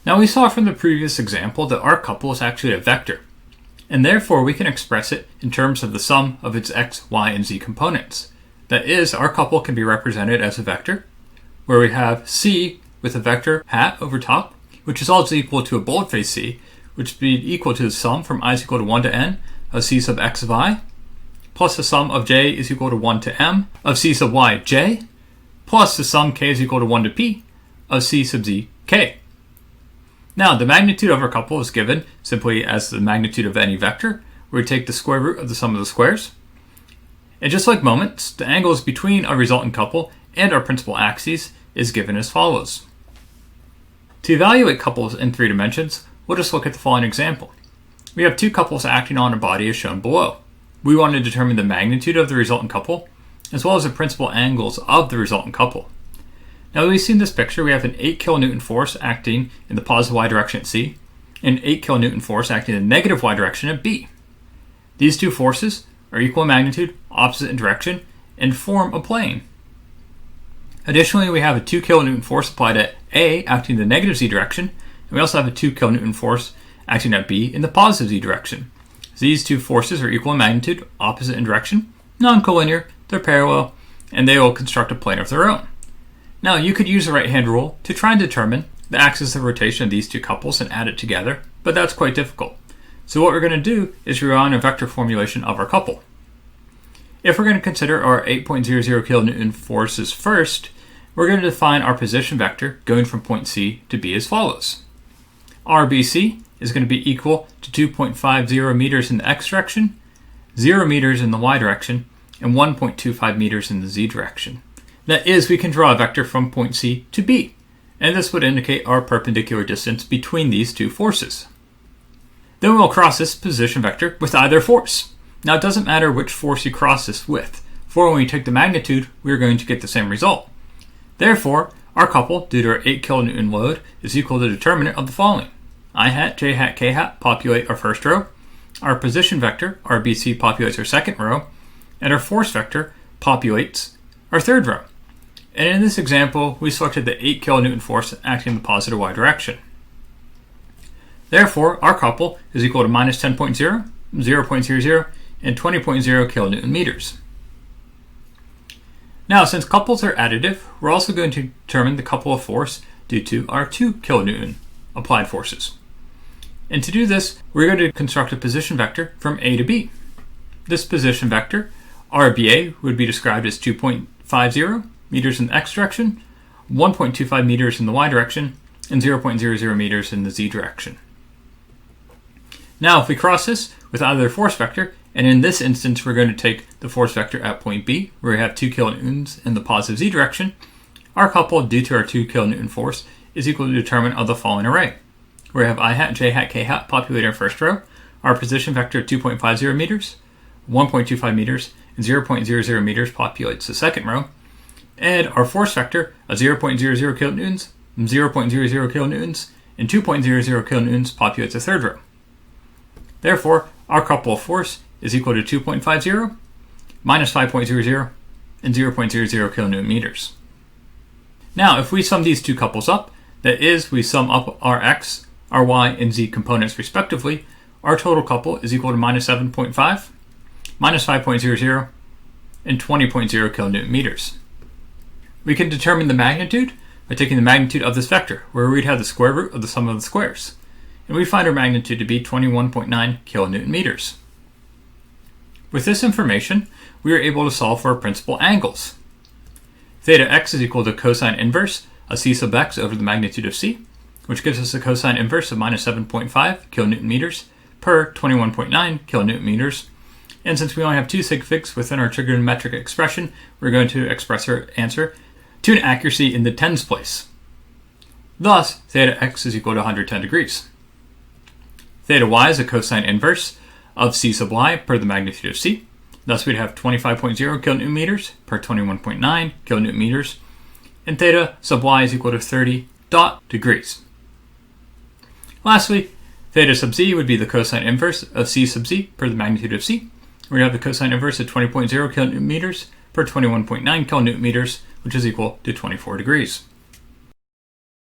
Now we saw from the previous example that our couple is actually a vector, and therefore we can express it in terms of the sum of its x, y, and z components. That is, our couple can be represented as a vector, where we have c with a vector hat over top, which is also equal to a boldface c, which would be equal to the sum from I is equal to 1 to n of c sub x of I, plus the sum of j is equal to 1 to m of c sub y j, plus the sum k is equal to 1 to p of c sub z k. Now, the magnitude of our couple is given simply as the magnitude of any vector, where we take the square root of the sum of the squares. And just like moments, the angles between our resultant couple and our principal axes is given as follows. To evaluate couples in 3 dimensions, we'll just look at the following example. We have two couples acting on a body as shown below. We want to determine the magnitude of the resultant couple, as well as the principal angles of the resultant couple. Now that we see in this picture, we have an 8 kilonewton force acting in the positive y direction at C, and an 8 kilonewton force acting in the negative y direction at B. These two forces are equal in magnitude, opposite in direction, and form a plane. Additionally, we have a 2 kilonewton force applied at A acting in the negative z direction, and we also have a 2 kilonewton force acting at B in the positive z direction. So these two forces are equal in magnitude, opposite in direction, non-collinear, they're parallel, and they will construct a plane of their own. Now, you could use the right-hand rule to try and determine the axis of rotation of these two couples and add it together, but that's quite difficult. So what we're going to do is rely on a vector formulation of our couple. If we're going to consider our 8.00 kilonewton forces first, we're going to define our position vector going from point C to B as follows. RBC is going to be equal to 2.50 meters in the x direction, 0 meters in the y direction, and 1.25 meters in the z direction. That is, we can draw a vector from point C to B, and this would indicate our perpendicular distance between these two forces. Then we'll cross this position vector with either force. Now it doesn't matter which force you cross this with, for when we take the magnitude, we're going to get the same result. Therefore, our couple, due to our 8 kilonewton load, is equal to the determinant of the following. I hat, j hat, k hat populate our first row, our position vector, RBC, populates our second row, and our force vector populates our third row. And in this example, we selected the 8 kilonewton force acting in the positive y direction. Therefore, our couple is equal to minus 10.0, 0.00, and 20.0 kilonewton meters. Now, since couples are additive, we're also going to determine the couple of force due to our 2 kilonewton applied forces. And to do this, we're going to construct a position vector from A to B. This position vector, RBA, would be described as 2.50 meters in the x direction, 1.25 meters in the y direction, and 0.00 meters in the z direction. Now, if we cross this with either force vector, and in this instance we're going to take the force vector at point B, where we have 2 kilonewtons in the positive z direction, our couple, due to our 2 kilonewton force, is equal to the determinant of the following array, where we have I hat, j hat, k hat populate our first row, our position vector 2.50 meters, 1.25 meters, and 0.00 meters populates the second row, and our force vector of 0.00 kilonewtons, 0.00 kilonewtons, and 2.00 kilonewtons populates the third row. Therefore, our couple of force is equal to 2.50 minus 5.00 and 0.00 kilonewton meters. Now, if we sum these two couples up, that is, we sum up our x, our y, and z components respectively, our total couple is equal to minus 7.5, minus 5.00, and 20.0 kilonewton meters. We can determine the magnitude by taking the magnitude of this vector, where we'd have the square root of the sum of the squares. And we find our magnitude to be 21.9 kilonewton meters. With this information, we are able to solve for our principal angles. Theta x is equal to cosine inverse of c sub x over the magnitude of c, which gives us a cosine inverse of minus 7.5 kilonewton meters per 21.9 kilonewton meters. And since we only have two sig figs within our trigonometric expression, we're going to express our answer to an accuracy in the tens place. Thus, theta x is equal to 110 degrees. Theta y is a cosine inverse of c sub y per the magnitude of c. Thus, we'd have 25.0 kilonewton meters per 21.9 kilonewton meters. And theta sub y is equal to 30 degrees. Lastly, theta sub z would be the cosine inverse of c sub z per the magnitude of c. We have the cosine inverse of 20.0 kilonewton meters per 21.9 kilonewton meters, which is equal to 24 degrees.